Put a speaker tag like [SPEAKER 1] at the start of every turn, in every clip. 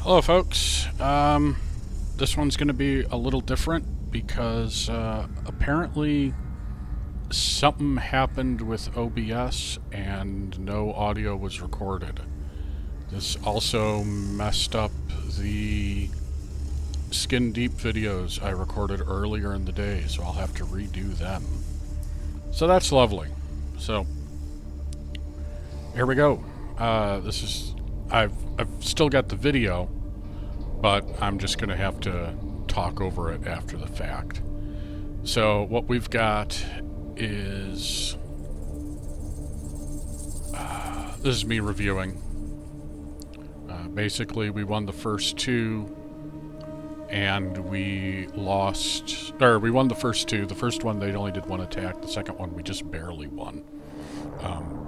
[SPEAKER 1] Hello folks, this one's going to be a little different because apparently something happened with OBS and no audio was recorded. This also messed up the skin deep videos I recorded earlier in the day, so I'll have to redo them. So that's lovely. So here we go. I've still got the video, but I'm just going to have to talk over it after the fact. So what we've got is this is me reviewing. Basically, we won the first two, and we lost. Or we won the first two. The first one they only did one attack. The second one we just barely won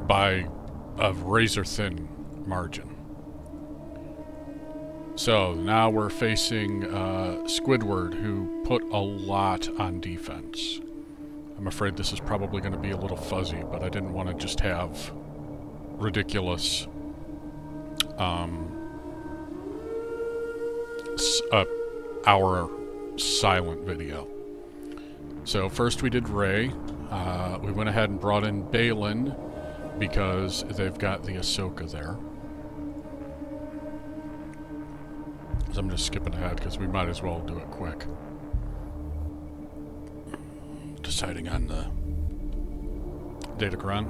[SPEAKER 1] by a razor-thin margin. So now we're facing Squidward, who put a lot on defense. I'm afraid this is probably going to be a little fuzzy, but I didn't want to just have ridiculous hour silent video. So first we did Rey. We went ahead and brought in Baylan because they've got the Ahsoka there. So I'm just skipping ahead because we might as well do it quick. Deciding on the datacron.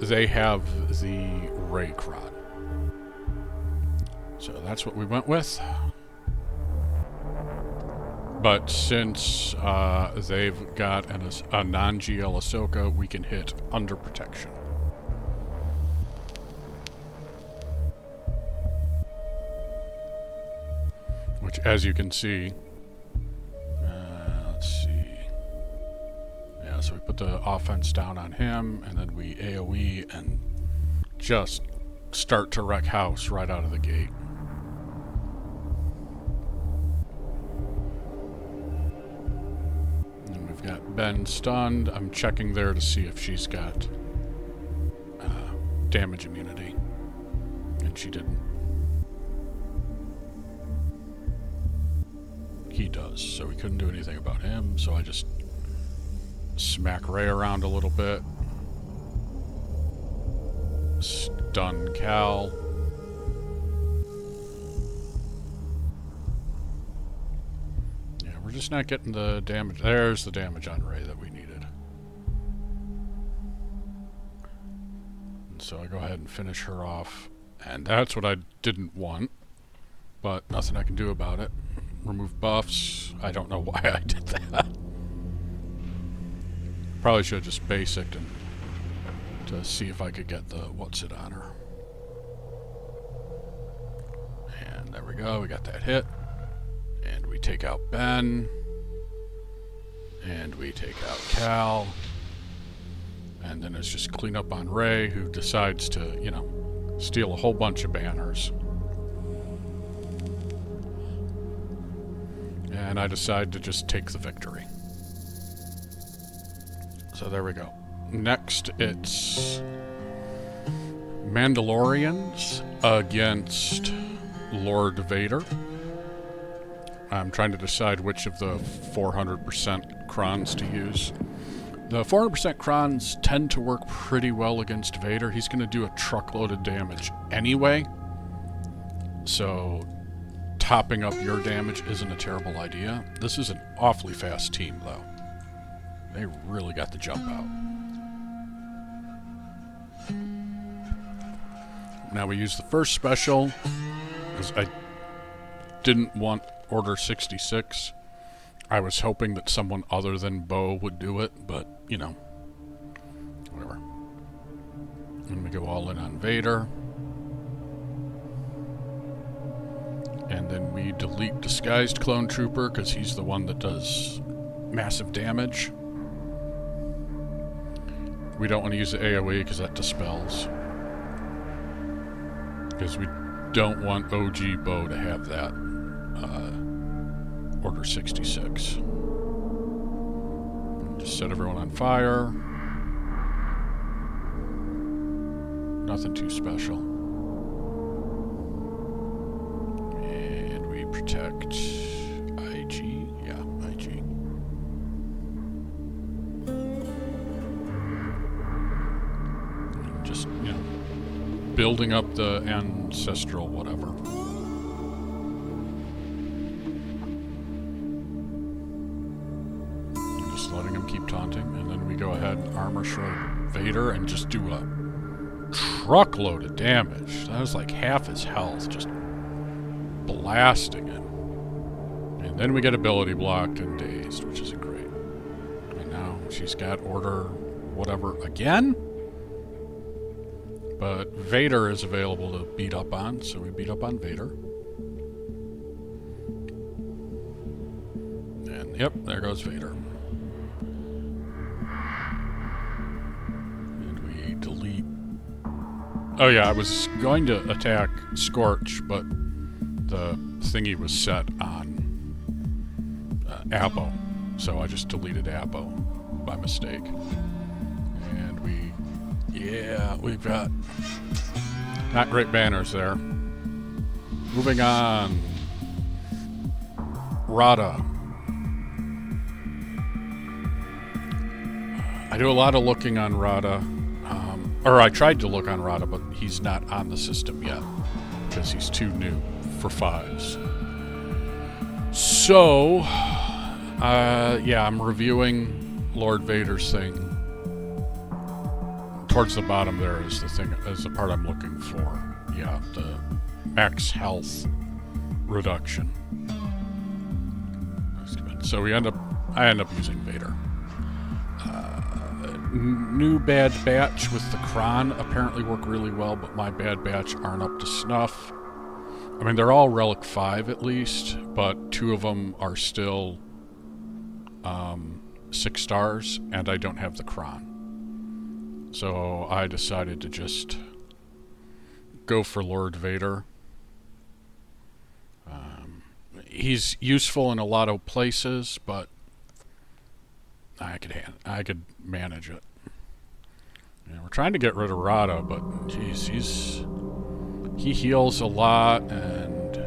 [SPEAKER 1] They have the Raycron. So that's what we went with. But since they've got a non-GL Ahsoka, we can hit under protection. Which, as you can see, let's see. Yeah, so we put the offense down on him, and then we AoE and just start to wreck house right out of the gate. Got Ben stunned. I'm checking there to see if she's got damage immunity. And she didn't. He does, so we couldn't do anything about him, so I just smack Rey around a little bit. Stun Cal. We're just not getting the damage. There's the damage on Rey that we needed. And so I go ahead and finish her off. And that's what I didn't want. But nothing I can do about it. Remove buffs. I don't know why I did that. Probably should have just basicked and to see if I could get the what's it on her. And there we go. We got that hit. And we take out Ben. And we take out Cal. And then it's just clean up on Rey, who decides to, you know, steal a whole bunch of banners. And I decide to just take the victory. So there we go. Next, it's Mandalorians against Lord Vader. I'm trying to decide which of the 400% crons to use. The 400% crons tend to work pretty well against Vader. He's going to do a truckload of damage anyway. So topping up your damage isn't a terrible idea. This is an awfully fast team, though. They really got the jump out. Now we use the first special because I didn't want Order 66. I was hoping that someone other than Bo would do it, but, you know, whatever. And we go all in on Vader. And then we delete Disguised Clone Trooper, because he's the one that does massive damage. We don't want to use the AoE, because that dispels. Because we don't want OG Bo to have that. Order 66. Just set everyone on fire. Nothing too special. And we protect IG. Yeah, IG. And just, you know, building up the ancestral whatever. And just letting him keep taunting. And then we go ahead and armor shred Vader and just do a truckload of damage. That was like half his health, just blasting it. And then we get ability blocked and dazed, which isn't great. And now she's got order whatever again. But Vader is available to beat up on, so we beat up on Vader. And yep, there goes Vader. And we delete. Oh yeah, I was going to attack Scorch, but the thingy was set on Abo, so I just deleted Abo by mistake. And we've got not great banners there. Moving on. Rotta. I do a lot of looking on Rotta. Or I tried to look on Rotta, but he's not on the system yet because he's too new for 5s. So, yeah, I'm reviewing Lord Vader's thing. Towards the bottom there is the thing, is the part I'm looking for. Yeah, the max health reduction. So I end up using Vader. New Bad Batch with the Kron apparently work really well, but my Bad Batch aren't up to snuff. I mean, they're all Relic 5 at least, but 2 of them are still 6 stars, and I don't have the Kron. So I decided to just go for Lord Vader. He's useful in a lot of places, but I could manage it. Yeah, we're trying to get rid of Rotta, but geez, he heals a lot, and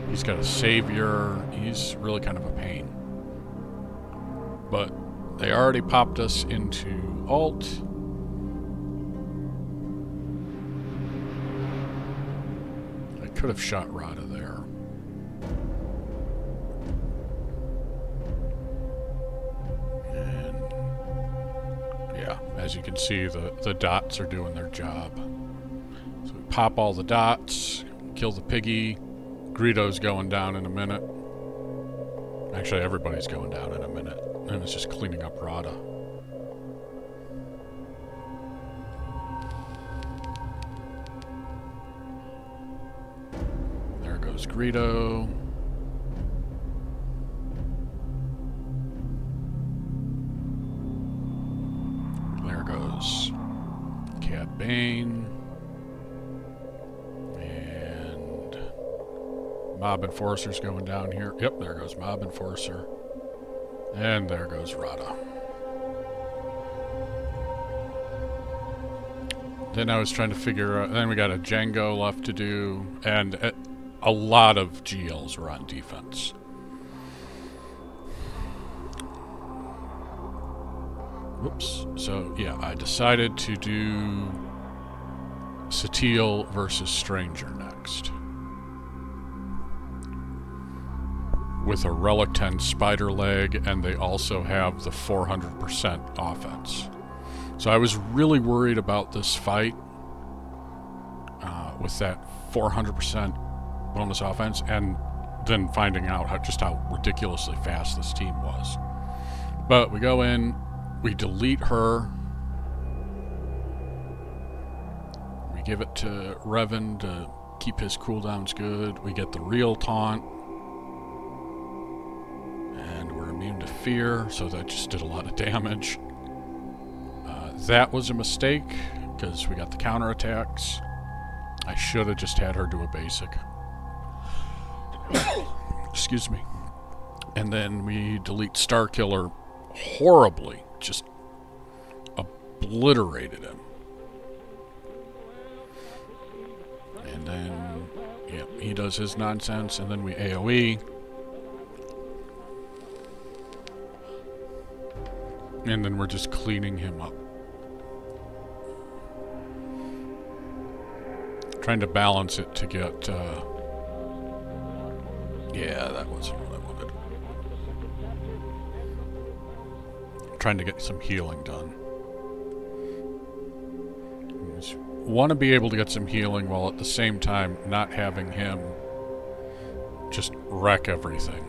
[SPEAKER 1] he's got a savior. He's really kind of a pain. But they already popped us into alt. I could have shot Rotta there. Yeah, as you can see, the dots are doing their job. So we pop all the dots, kill the piggy. Greedo's going down in a minute. Actually, everybody's going down in a minute. And it's just cleaning up Rotta. There goes Greedo. Cat Bane. And Mob Enforcer's going down here. Yep, there goes Mob Enforcer. And there goes Rotta. Then I was trying to figure out, then we got a Jango left to do, and a lot of GLs were on defense. Whoops. So, yeah, I decided to do Satele versus Stranger next. With a Relic 10 Spider Leg, and they also have the 400% offense. So I was really worried about this fight with that 400% bonus offense, and then finding out just how ridiculously fast this team was. But we go in, we delete her. We give it to Revan to keep his cooldowns good. We get the real taunt. And we're immune to fear, so that just did a lot of damage. That was a mistake, because we got the counterattacks. I should have just had her do a basic. Excuse me. And then we delete Starkiller horribly just obliterated him. And then, yeah, he does his nonsense, and then we AoE. And then we're just cleaning him up. Trying to balance it to get, yeah, that wasn't what I wanted. Trying to get some healing done. Want to be able to get some healing while at the same time not having him just wreck everything.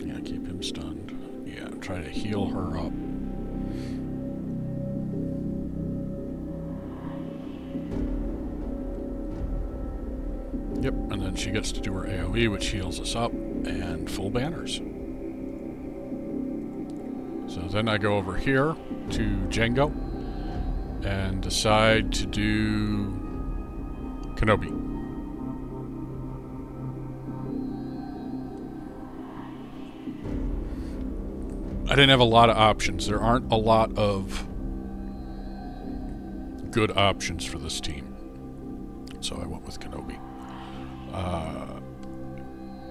[SPEAKER 1] Yeah, keep him stunned. Yeah, try to heal her up. Yep, and then she gets to do her AoE, which heals us up, and full banners. So then I go over here to Jango and decide to do Kenobi. I didn't have a lot of options. There aren't a lot of good options for this team. So I went with Kenobi.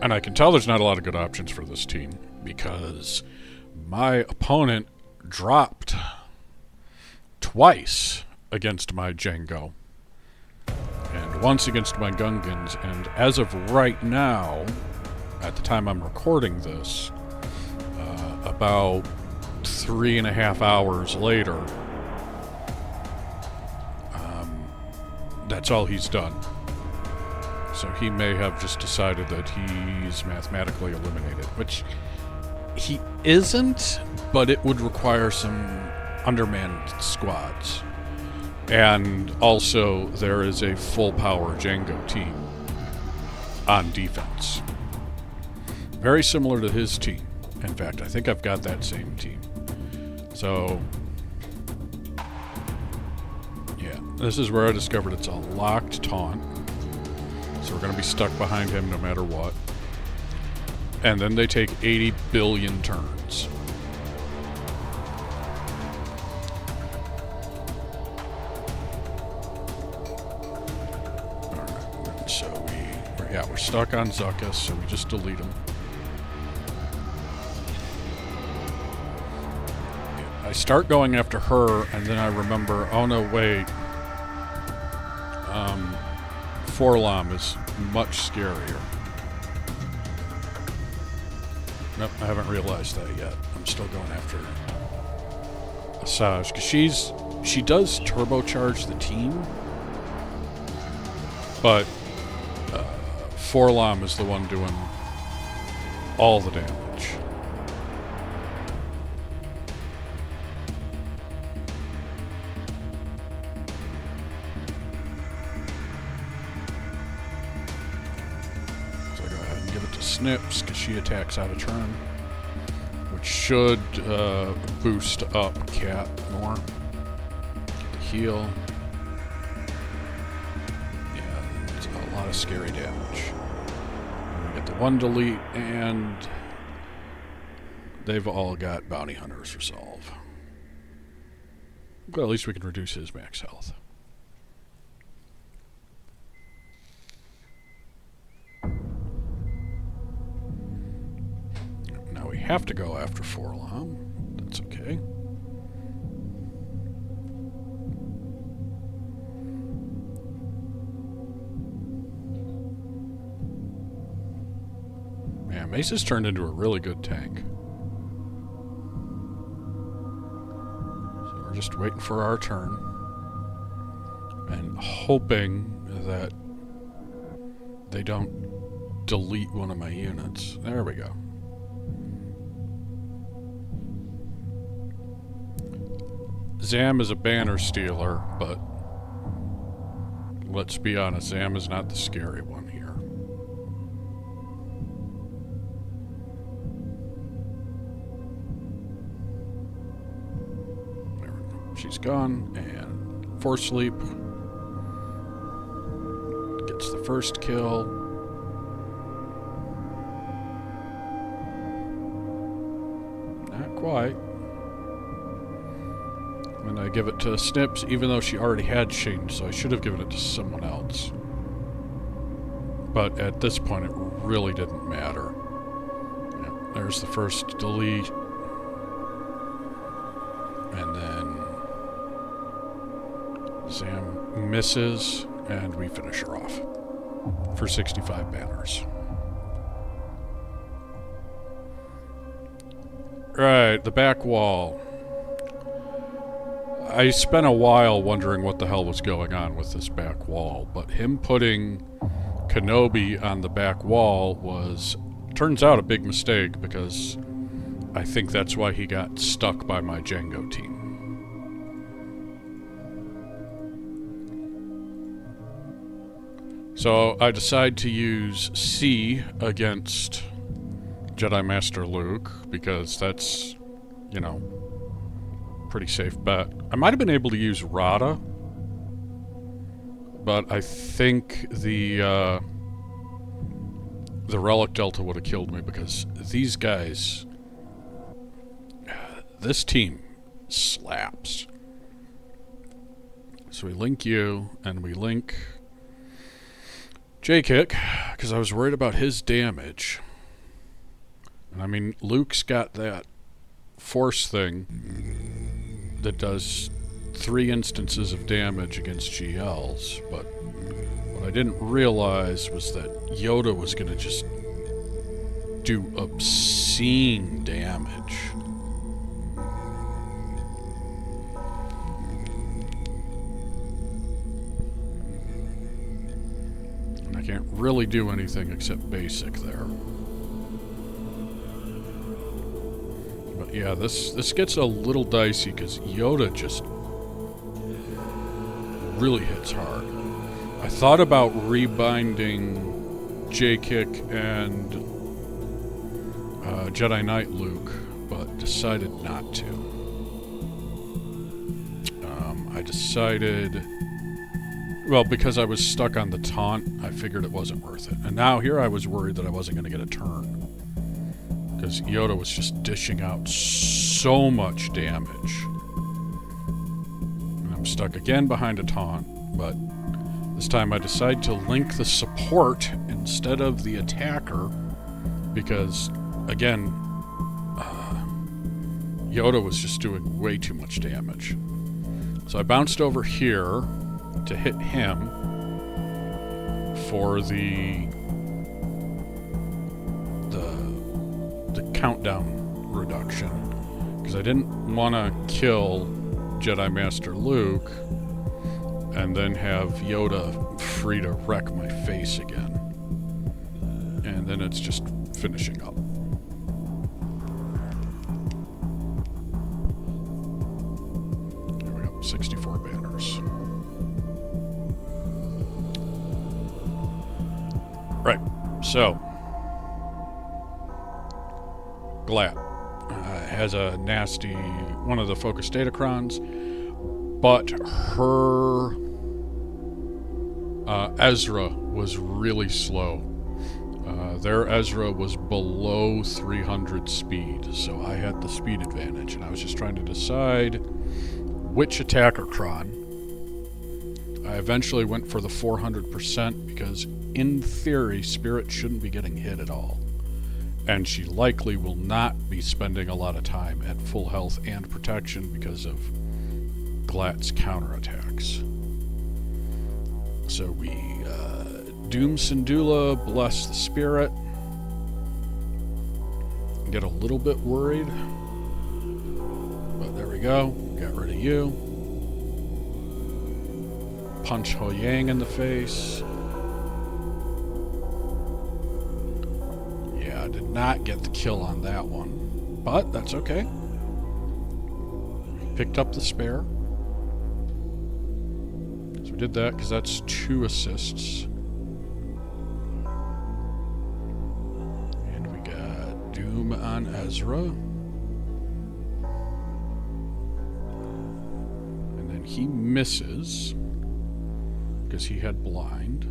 [SPEAKER 1] And I can tell there's not a lot of good options for this team because my opponent dropped twice against my Jango and once against my Gungans, and as of right now, at the time I'm recording this, about 3.5 hours later, that's all he's done. So he may have just decided that he's mathematically eliminated, which he isn't, but it would require some undermanned squads. And also, there is a full-power Jango team on defense. Very similar to his team. In fact, I think I've got that same team. So, yeah, this is where I discovered it's a locked taunt. So we're going to be stuck behind him no matter what. And then they take 80 billion turns. Alright, so we're stuck on Zuckuss, so we just delete him. I start going after her, and then I remember, oh no, wait. Forlom is much scarier. Nope, I haven't realized that yet. I'm still going after Asajj, because she does turbocharge the team, but Forlom is the one doing all the damage. Snips, because she attacks out of turn, which should boost up Cat more. Heal. Yeah, it's a lot of scary damage. We get the one delete, and they've all got bounty hunters resolve. Well, at least we can reduce his max health. Have to go after Forlom. That's okay. Man, Mace's turned into a really good tank. So we're just waiting for our turn and hoping that they don't delete one of my units. There we go. Zam is a banner stealer, but let's be honest, Zam is not the scary one here. There we go. She's gone, and Force Sleep gets the first kill. Not quite. And I give it to Snips, even though she already had Shane, so I should have given it to someone else. But at this point, it really didn't matter. Yeah, there's the first delete. And then Zam misses, and we finish her off for 65 banners. Right, the back wall. I spent a while wondering what the hell was going on with this back wall, but him putting Kenobi on the back wall turns out a big mistake, because I think that's why he got stuck by my Jango team. So I decide to use C against Jedi Master Luke, because that's, you know, pretty safe bet. I might have been able to use Rotta, but I think the Relic Delta would have killed me, because these guys, this team slaps. So we link you, and we link J-Kick, because I was worried about his damage. And I mean, Luke's got that force thing that does 3 instances of damage against GLs, but what I didn't realize was that Yoda was going to just do obscene damage. And I can't really do anything except basic there. But yeah, this gets a little dicey because Yoda just really hits hard. I thought about rebinding J-Kick and Jedi Knight Luke, but decided not to. I decided, well, because I was stuck on the taunt, I figured it wasn't worth it. And now here I was worried that I wasn't going to get a turn, because Yoda was just dishing out so much damage. And I'm stuck again behind a taunt, but this time I decide to link the support instead of the attacker, because, again, Yoda was just doing way too much damage. So I bounced over here to hit him for the countdown reduction, because I didn't want to kill Jedi Master Luke and then have Yoda free to wreck my face again. And then it's just finishing up. Here we go, 64 banners. Right, so GLAT has a nasty, one of the focus datacrons, but her Ezra was really slow. Their Ezra was below 300 speed, so I had the speed advantage, and I was just trying to decide which attacker cron. I eventually went for the 400% because, in theory, Spirit shouldn't be getting hit at all. And she likely will not be spending a lot of time at full health and protection because of GLAT's counterattacks. So we Doom Syndulla, bless the Spirit. Get a little bit worried. But there we go. Got rid of you. Punch Ho Yang in the face. Yeah, I did not get the kill on that one. But that's okay. Picked up the spare. So we did that because that's 2 assists. And we got Doom on Ezra. And then he misses because he had blind.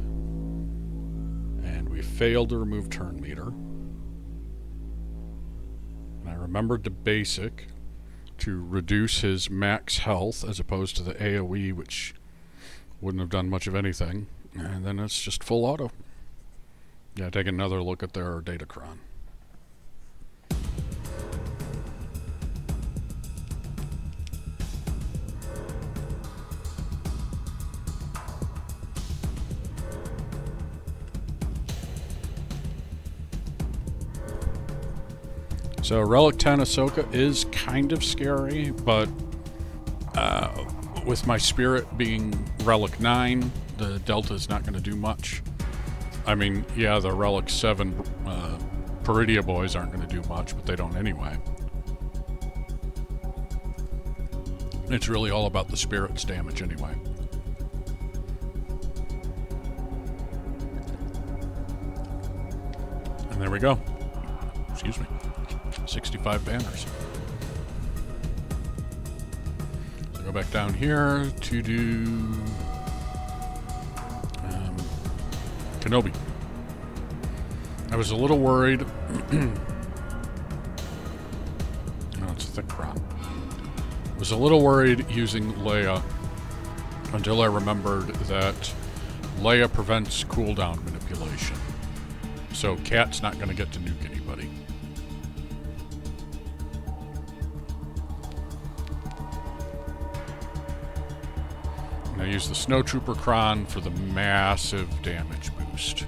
[SPEAKER 1] failed to remove turn meter. And I remembered the basic to reduce his max health as opposed to the AoE, which wouldn't have done much of anything. And then it's just full auto. Yeah, take another look at their datacron. So Relic 10 Ahsoka is kind of scary, but with my spirit being Relic 9, the Delta is not going to do much. I mean, yeah, the Relic 7 Peridia boys aren't going to do much, but they don't anyway. It's really all about the spirit's damage anyway. And there we go. Excuse me. 65 banners. So go back down here to do Kenobi. I was a little worried. No, it's a thick cron. I was a little worried using Leia until I remembered that Leia prevents cooldown manipulation. So Cat's not going to get to nuke anybody. I use the Snowtrooper Cron for the massive damage boost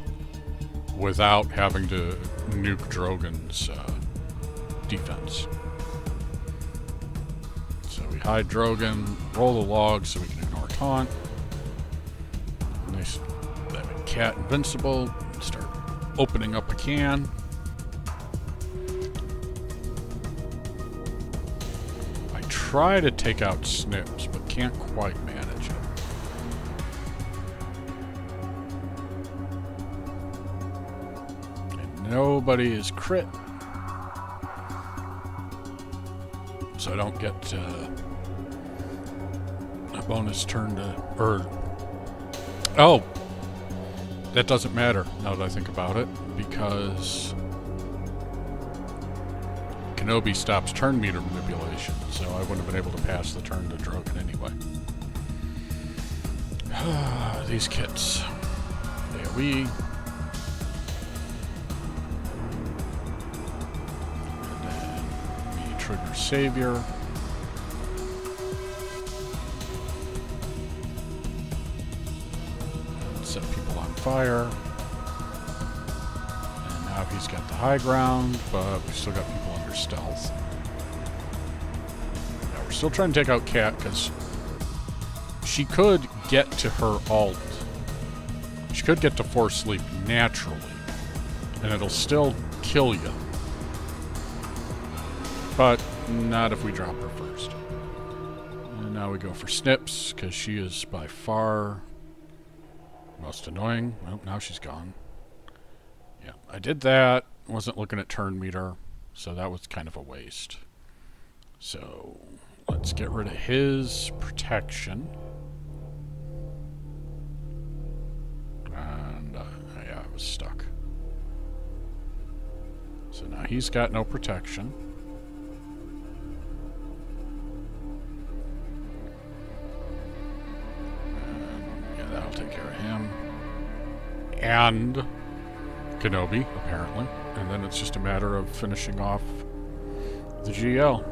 [SPEAKER 1] without having to nuke Drogon's defense. So we hide Drogon, roll the log so we can ignore taunt. Nice. That make Cat invincible. Start opening up a can. I try to take out Snips, but can't quite manage it. Nobody is crit, so I don't get a bonus turn to, oh, that doesn't matter now that I think about it, because Kenobi stops turn meter manipulation, so I wouldn't have been able to pass the turn to Drogon anyway. These kits. AoE. Trigger Savior. Set people on fire. And now he's got the high ground, but we've still got people under stealth. Now we're still trying to take out Cat because she could get to her ult. She could get to Force Sleep naturally, and it'll still kill you. But not if we drop her first. And now we go for Snips, because she is by far most annoying. Oh, now she's gone. Yeah, I did that. Wasn't looking at turn meter, so that was kind of a waste. So let's get rid of his protection. And yeah, I was stuck. So now he's got no protection. That'll take care of him. And Kenobi, apparently. And then it's just a matter of finishing off the GL.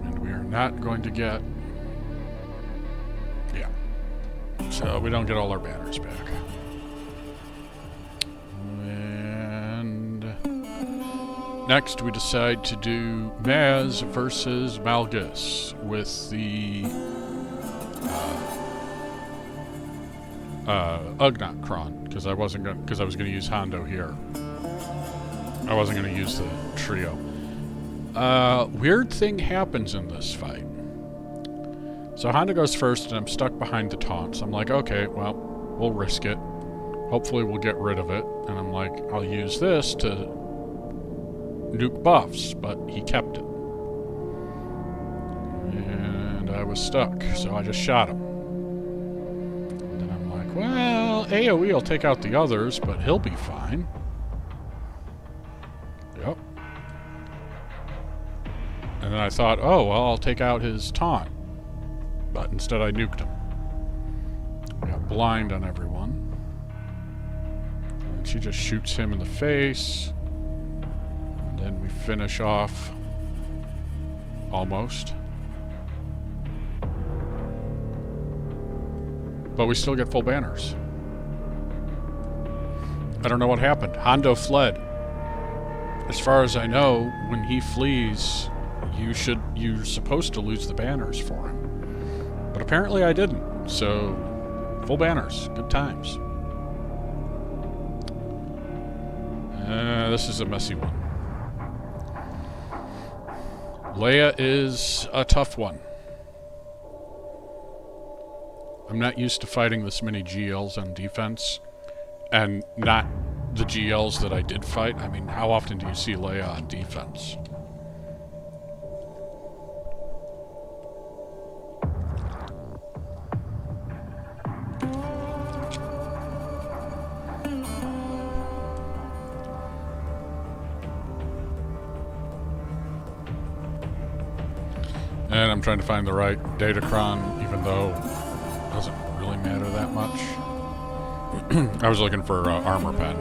[SPEAKER 1] And we are not going to get... Yeah. So we don't get all our banners back. And next we decide to do Maz versus Malgus with the Ugnaught Cron, because I was going to use Hondo here. I wasn't going to use the trio. Weird thing happens in this fight. So Hondo goes first, and I'm stuck behind the taunts. I'm like, okay, well, we'll risk it. Hopefully we'll get rid of it. And I'm like, I'll use this to nuke buffs, but he kept it. And I was stuck, so I just shot him. And then I'm like, well, AoE will take out the others, but he'll be fine. Yep. And then I thought, oh, well, I'll take out his taunt. But instead I nuked him. I got blind on everyone. And she just shoots him in the face. And then we finish off. Almost. But we still get full banners. I don't know what happened. Hondo fled. As far as I know, when he flees, you're supposed to lose the banners for him. But apparently I didn't. So, full banners. Good times. This is a messy one. Leia is a tough one. I'm not used to fighting this many GLs on defense, and not the GLs that I did fight. I mean, how often do you see Leia on defense? And I'm trying to find the right datachron, even though it doesn't really matter that much. I was looking for armor pen.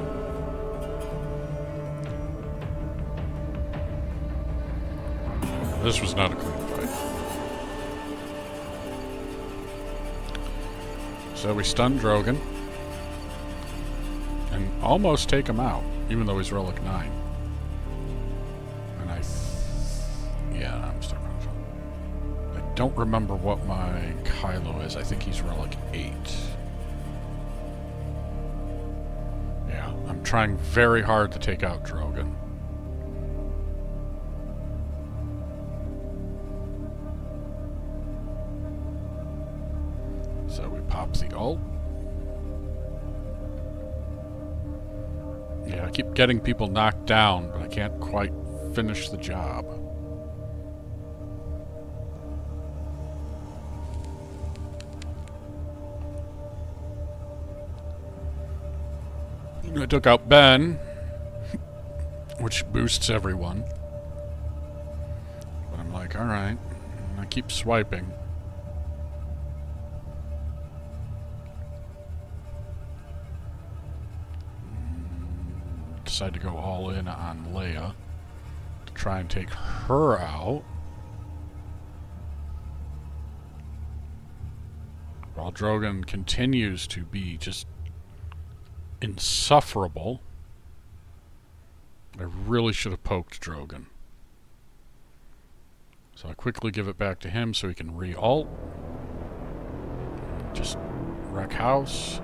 [SPEAKER 1] This was not a clean fight. So we stun Drogon. And almost take him out, even though he's Relic 9. And yeah, I'm stuck on it. I don't remember what my Kylo is. I think he's Relic 8. Yeah, I'm trying very hard to take out Drogon. So we pop the ult. Yeah, I keep getting people knocked down, but I can't quite finish the job. I took out Ben, which boosts everyone. But I'm like, alright. I keep swiping. Decide to go all in on Leia to try and take her out. While Drogon continues to be just insufferable. I really should have poked Drogon. So I quickly give it back to him so he can re-ult. Just wreck house.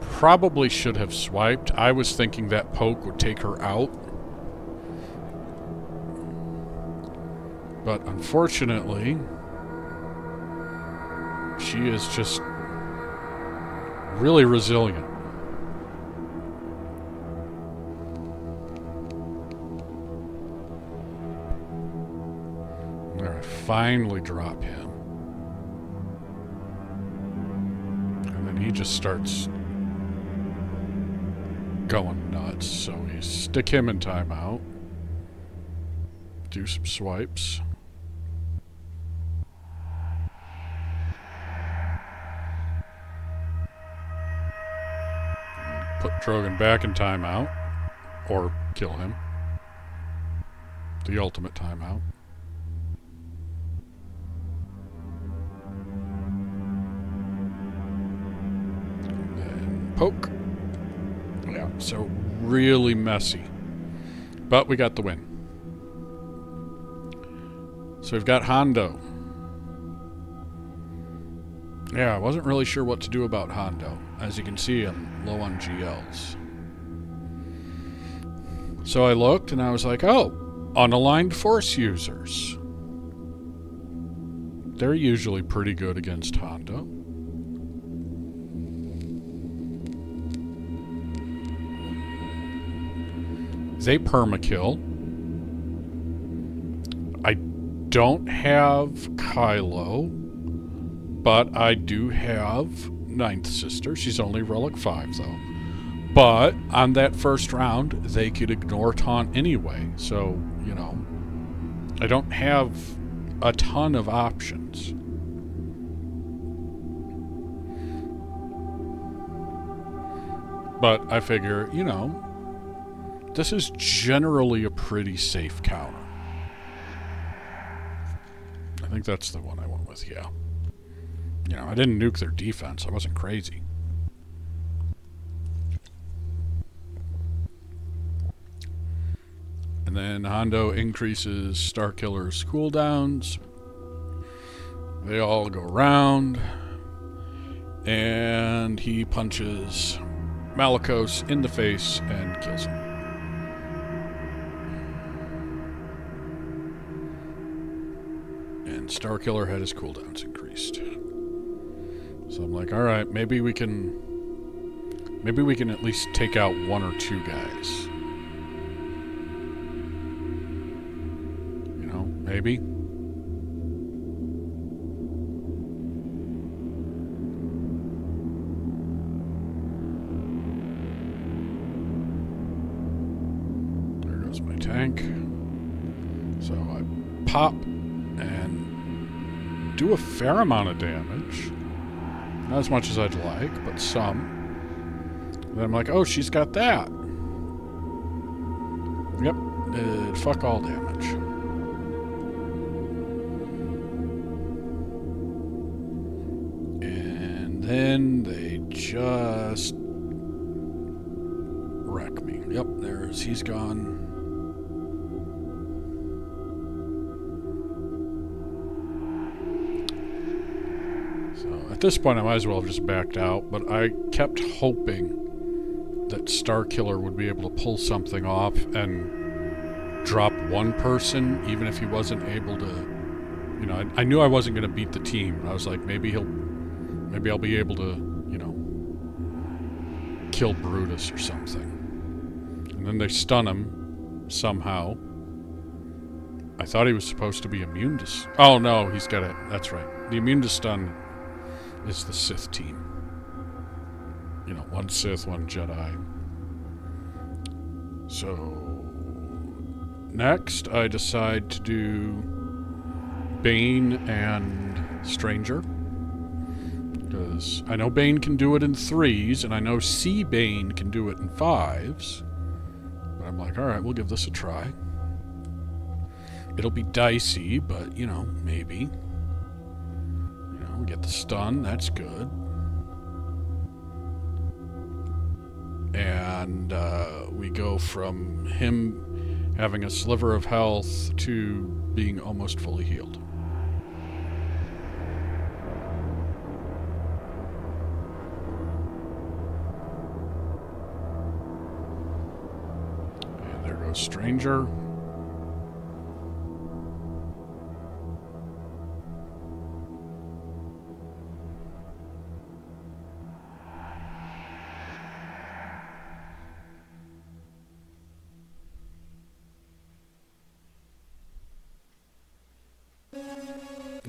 [SPEAKER 1] Probably should have swiped. I was thinking that poke would take her out. But unfortunately, she is just really resilient. There, I finally drop him. And then he just starts going nuts, so we stick him in timeout. Do some swipes. Put Drogon back in timeout. Or kill him. The ultimate timeout. And then poke. Yeah, so really messy. But we got the win. So we've got Hondo. Yeah, I wasn't really sure what to do about Hondo. As you can see, I'm low on GLs. So I looked and I was like, oh, unaligned force users. They're usually pretty good against Hondo. They permakill. I don't have Kylo, but I do have Ninth Sister. She's only Relic 5, though. But on that first round, they could ignore taunt anyway. So, you know, I don't have a ton of options. But I figure, you know, this is generally a pretty safe counter. I think that's the one I went with, yeah. You know, I didn't nuke their defense. I wasn't crazy. And then Hondo increases Starkiller's cooldowns. They all go around. And he punches Malicos in the face and kills him. And Starkiller had his cooldowns increased. So I'm like, alright, maybe we can at least take out one or two guys. You know, maybe. There goes my tank. So I pop and do a fair amount of damage. Not as much as I'd like, but some. And then I'm like, oh, she's got that. Yep, fuck all damage. And then they just wreck me. Yep, he's gone. At this point, I might as well have just backed out, but I kept hoping that Starkiller would be able to pull something off and drop one person, even if he wasn't able to, you know, I knew I wasn't going to beat the team. I was like, maybe I'll be able to, you know, kill Brutus or something. And then they stun him somehow. I thought he was supposed to be immune to... Oh, no, he's got it. That's right. The immune to stun is the Sith team. You know, one Sith, one Jedi. So, next I decide to do Bane and Stranger. Because I know Bane can do it in 3s, and I know C Bane can do it in 5s. But I'm like, alright, we'll give this a try. It'll be dicey, but, you know, maybe. We get the stun, that's good. And we go from him having a sliver of health to being almost fully healed. And there goes Stranger.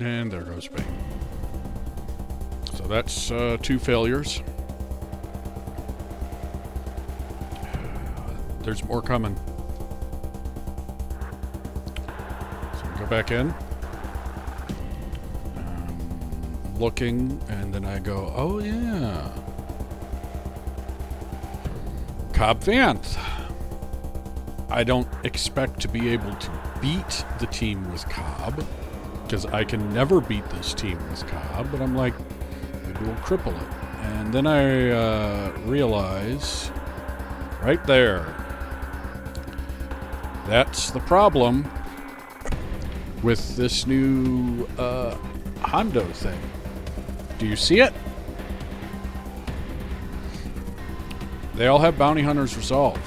[SPEAKER 1] And there goes Bane. So that's 2 failures. There's more coming. So we go back in. Looking, and then I go, oh yeah. Cobb Vanth. I don't expect to be able to beat the team with Cobb, because I can never beat this team with Cobb, but I'm like, maybe we'll cripple it. And then I realize, right there, that's the problem with this new Hondo thing. Do you see it? They all have Bounty Hunter's Resolve,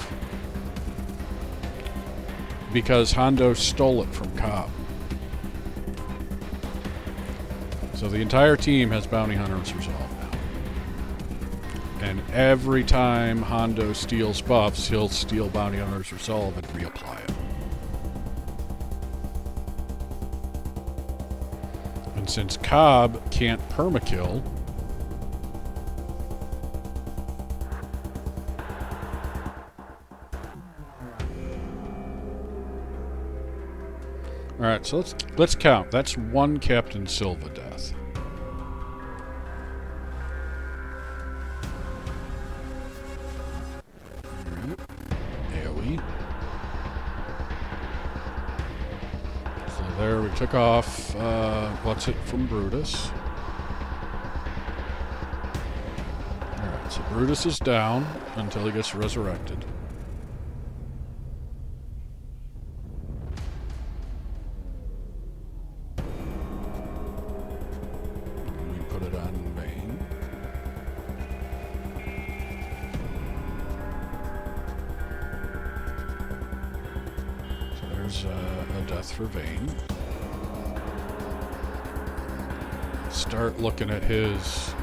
[SPEAKER 1] because Hondo stole it from Cobb. So the entire team has Bounty Hunter's Resolve now. And every time Hondo steals buffs, he'll steal Bounty Hunter's Resolve and reapply it. And since Cobb can't permakill, alright, so let's count. That's one Captain Silva death. AoE. So there we took off, what's it from Brutus. Alright, so Brutus is down until he gets resurrected. A death for Bane. Start looking at his...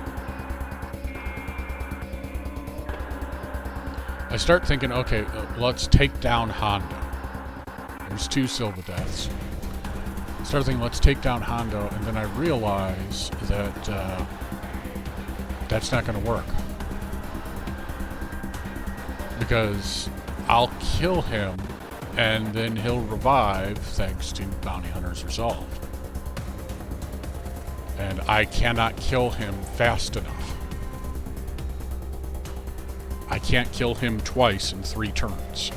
[SPEAKER 1] I start thinking, okay, let's take down Hondo. There's 2 Silva deaths. I start thinking, let's take down Hondo, and then I realize that that's not going to work. Because I'll kill him, and then he'll revive thanks to Bounty Hunter's Resolve. And I cannot kill him fast enough. I can't kill him twice in 3 turns.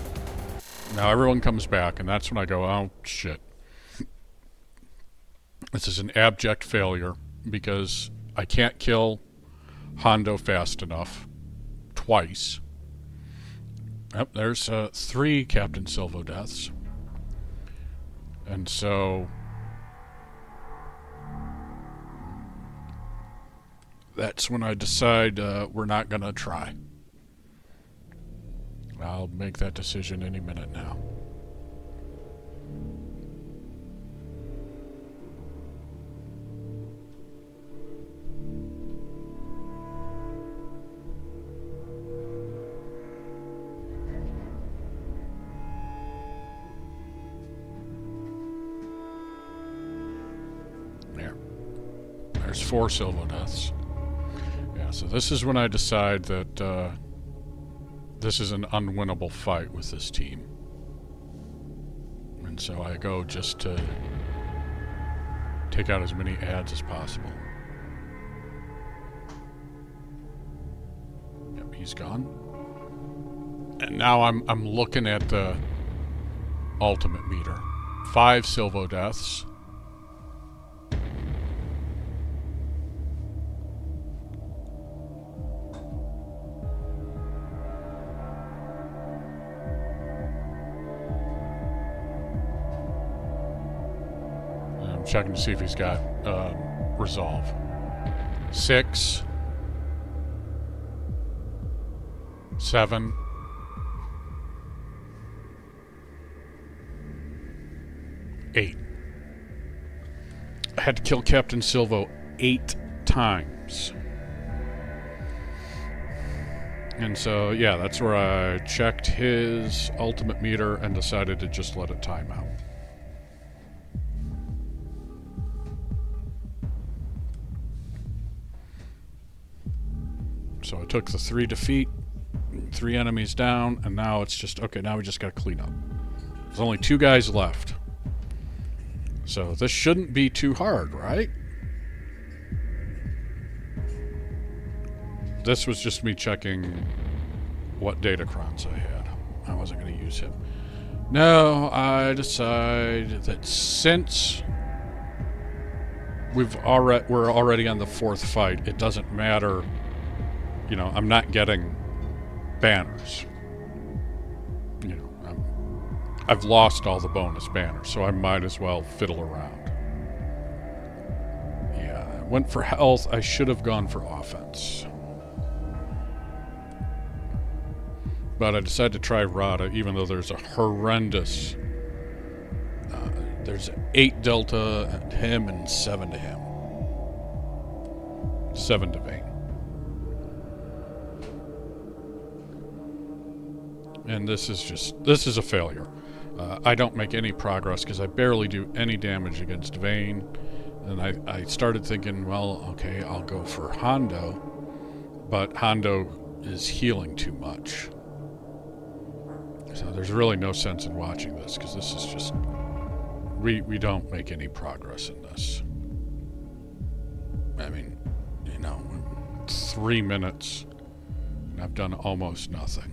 [SPEAKER 1] Now everyone comes back, and that's when I go, oh shit. This is an abject failure, because I can't kill Hondo fast enough. Twice. Yep, there's 3 Captain Silva deaths. And so... that's when I decide we're not going to try. I'll make that decision any minute now. There. There's 4 Silva deaths. So this is when I decide that this is an unwinnable fight with this team. And so I go just to take out as many ads as possible. Yep, he's gone. And now I'm looking at the ultimate meter. 5 Silvo deaths. Checking to see if he's got resolve. 6, 7, 8. I had to kill Captain Silvo 8 times. And so, yeah, that's where I checked his ultimate meter and decided to just let it time out. So I took the 3 defeat, 3 enemies down, and now it's just, okay, now we just gotta clean up. There's only 2 guys left. So this shouldn't be too hard, right? This was just me checking what datacrons I had. I wasn't gonna use him. No, I decide that since we're already on the 4th fight, it doesn't matter. You know, I'm not getting banners. You know, I've lost all the bonus banners, so I might as well fiddle around. Yeah, I went for health. I should have gone for offense. But I decided to try Rotta, even though there's a horrendous... there's 8 Delta to him and 7 to him. 7 to Bane. And this is a failure. I don't make any progress because I barely do any damage against Vane. And I started thinking, well, okay, I'll go for Hondo. But Hondo is healing too much. So there's really no sense in watching this because this is just... We don't make any progress in this. I mean, you know, 3 minutes and I've done almost nothing.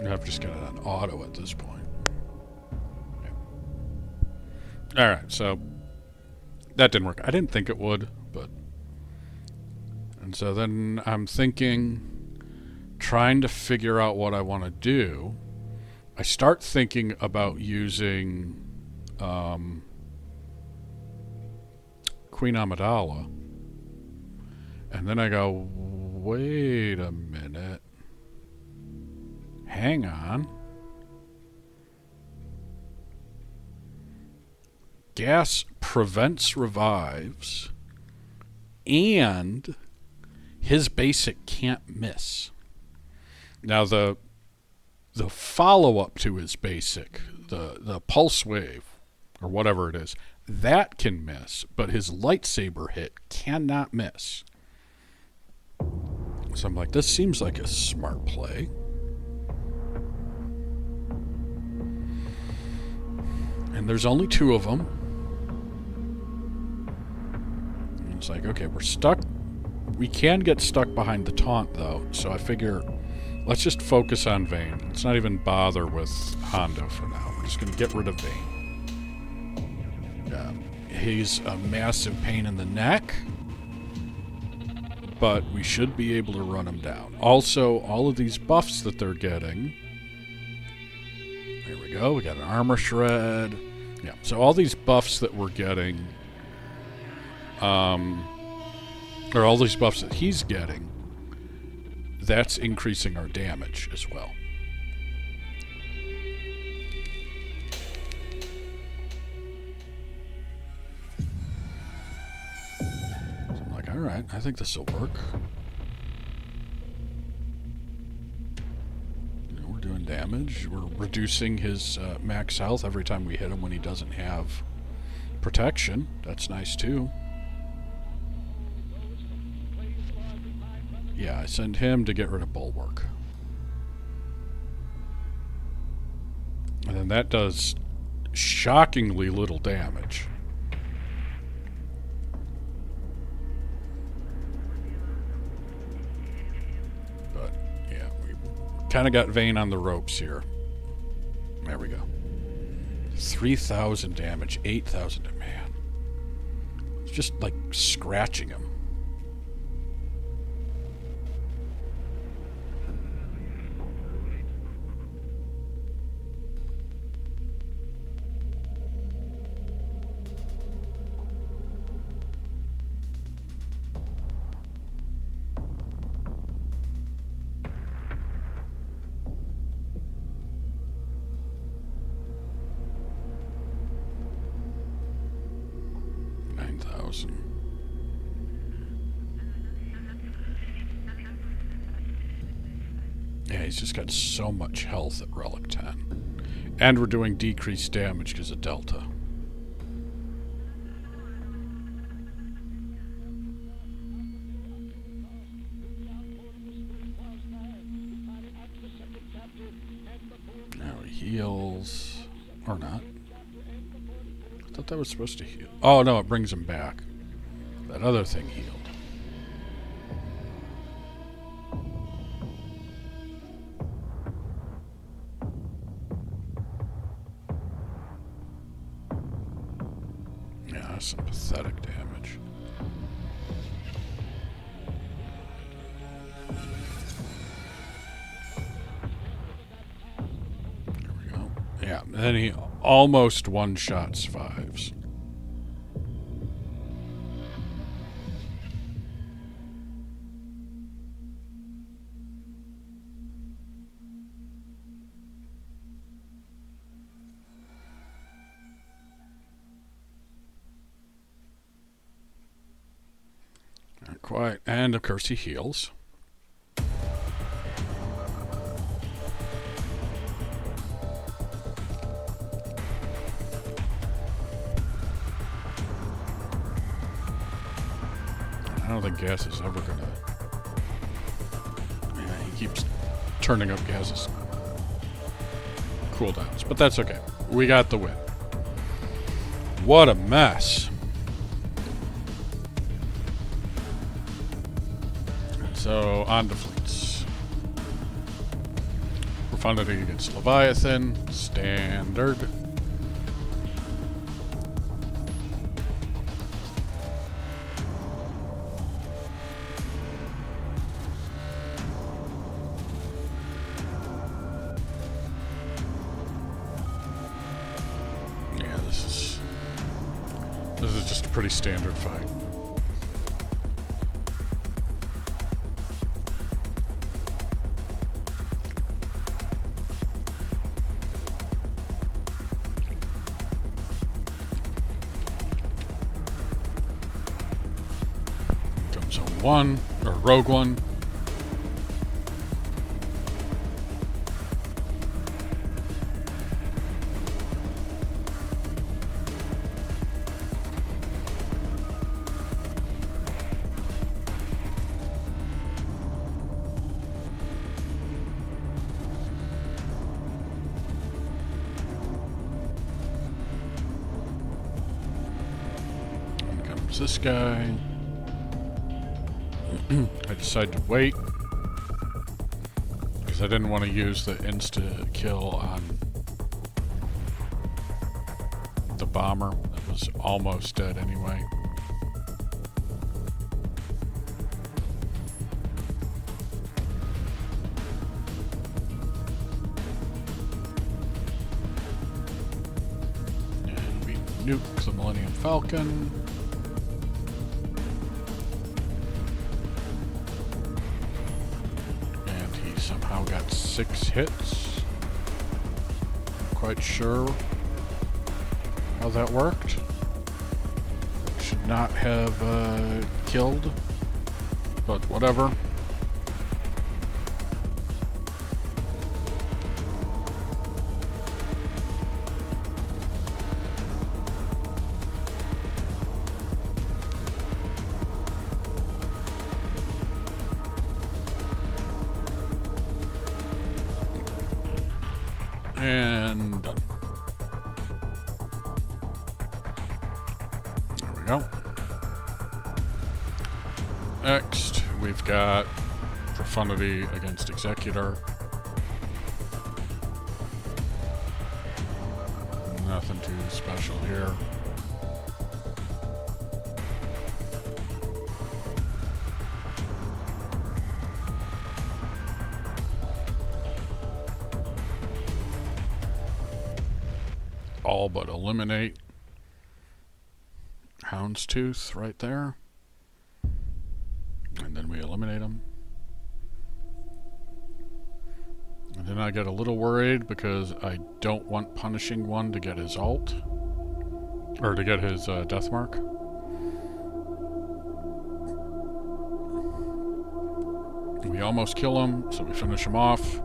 [SPEAKER 1] I've just got it on auto at this point. Yeah. Alright, so that didn't work. I didn't think it would, but... And so then I'm thinking, trying to figure out what I want to do. I start thinking about using Queen Amidala. And then I go, wait a minute. Hang on. Gas prevents revives, and his basic can't miss. Now the follow-up to his basic, the pulse wave, or whatever it is, that can miss, but his lightsaber hit cannot miss. So I'm like, this seems like a smart play. And there's only 2 of them. And it's like, okay, we're stuck. We can get stuck behind the taunt, though. So I figure, let's just focus on Vane. Let's not even bother with Hondo for now. We're just going to get rid of Vane. He's a massive pain in the neck. But we should be able to run him down. Also, all of these buffs that they're getting... There we go. We got an armor shred. Yeah. So all these buffs that we're getting, or all these buffs that he's getting, that's increasing our damage as well. So I'm like, all right, I think this will work. Doing damage. We're reducing his max health every time we hit him when he doesn't have protection. That's nice too. Yeah, I send him to get rid of Bulwark. And then that does shockingly little damage. Kind of got Vane on the ropes here. There we go. 3,000 damage, 8,000. Man. It's just like scratching him. Yeah, he's just got so much health at Relic 10. And we're doing decreased damage because of Delta. Now he heals. Or not. I thought that was supposed to heal. Oh, no, it brings him back. That other thing healed. Yeah, that's some pathetic damage. There we go. Yeah, and then he almost one-shots fives. Not quite. And of course he heals. think gas is ever gonna... Yeah, he keeps turning up gas's cooldowns, but that's okay. We got the win. What a mess. So, on to fleets. Profundity against Leviathan. Standard. Yeah, this is just a pretty standard fight. One, or Rogue One. And comes this guy. I decided to wait because I didn't want to use the insta kill on the bomber that was almost dead anyway. And we nuke the Millennium Falcon. Somehow got 6 hits. Not quite sure how that worked. Should not have killed, but whatever. And done. There we go. Next, we've got Profundity against Executor. Nothing too special here. All but eliminate Houndstooth right there. And then we eliminate him. And then I get a little worried because I don't want Punishing One to get his ult. Or to get his death mark. We almost kill him, so we finish him off.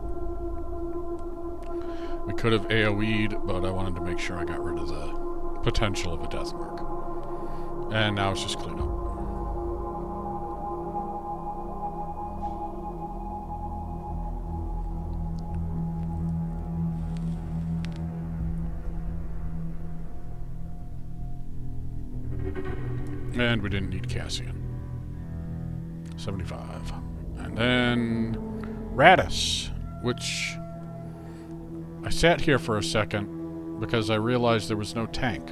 [SPEAKER 1] We could have AoE'd, but I wanted to make sure I got rid of the potential of a death mark. And now it's just clean up. And we didn't need Cassian. 75. And then Raddus, which I sat here for a second because I realized there was no tank.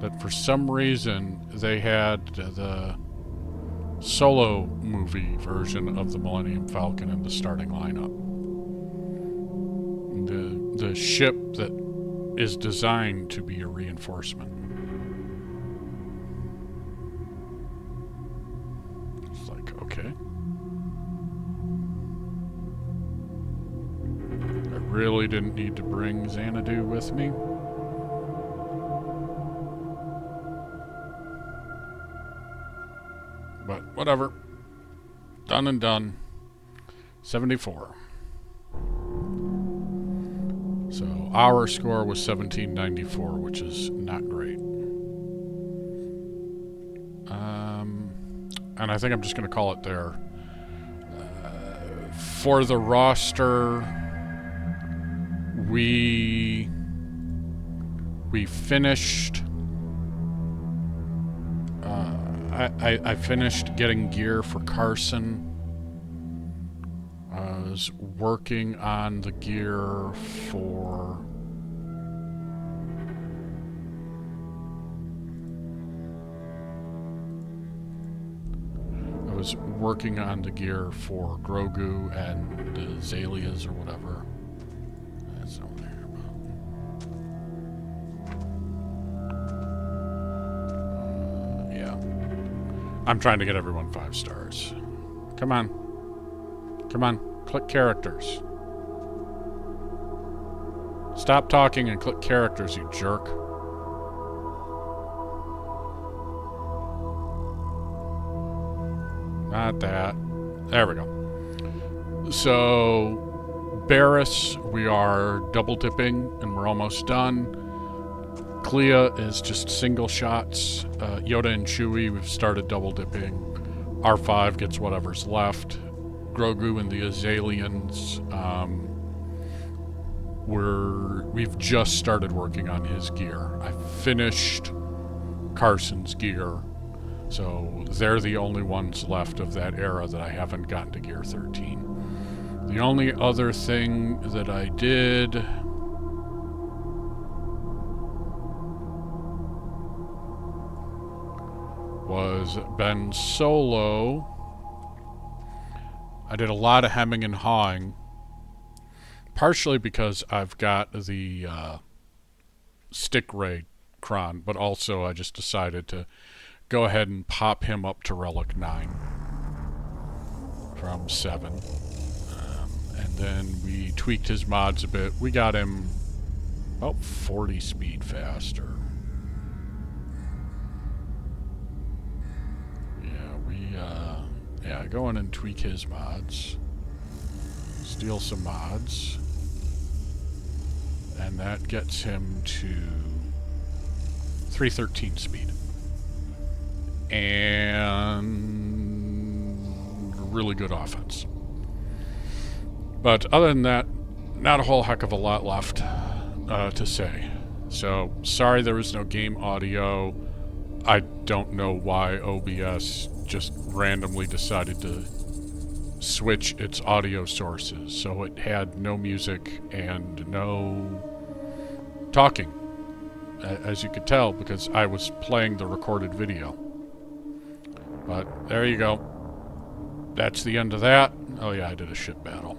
[SPEAKER 1] That for some reason they had the solo movie version of the Millennium Falcon in the starting lineup. The ship that is designed to be a reinforcement. It's like, okay. I really didn't need to bring Xanadu with me. But whatever. Done and done. 74. So our score was 1794, which is not great. And I think I'm just going to call it there. For the roster, we finished... I finished getting gear for Carson. I was working on the gear for... I was working on the gear for Grogu and Azaleas or whatever. That's over there. Yeah. I'm trying to get everyone 5 stars. Come on. Come on. Click characters. Stop talking and click characters, you jerk. Not that. There we go. So, Barris, we are double dipping and we're almost done. Clea is just single shots. Yoda and Chewie, we've started double dipping. R5 gets whatever's left. Grogu and the Azalians, we've just started working on his gear. I finished Carson's gear, so they're the only ones left of that era that I haven't gotten to gear 13. The only other thing that I did was Ben Solo. I did a lot of hemming and hawing, partially because I've got the stick ray Kron, but also I just decided to go ahead and pop him up to Relic 9 from 7. And then we tweaked his mods a bit. We got him about 40 speed faster. Yeah, go in and tweak his mods. Steal some mods. And that gets him to 313 speed. And really good offense. But other than that, not a whole heck of a lot left to say. So, sorry there was no game audio. I don't know why OBS just randomly decided to switch its audio sources, so it had no music and no talking, as you could tell, because I was playing the recorded video. But there you go. That's the end of that. Oh yeah, I did a ship battle.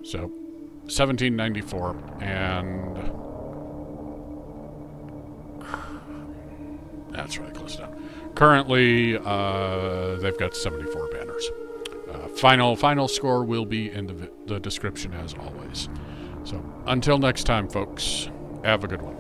[SPEAKER 1] So 1794, and that's really close down. Currently, they've got 74 banners. Final score will be in the description as always. So until next time, folks, have a good one.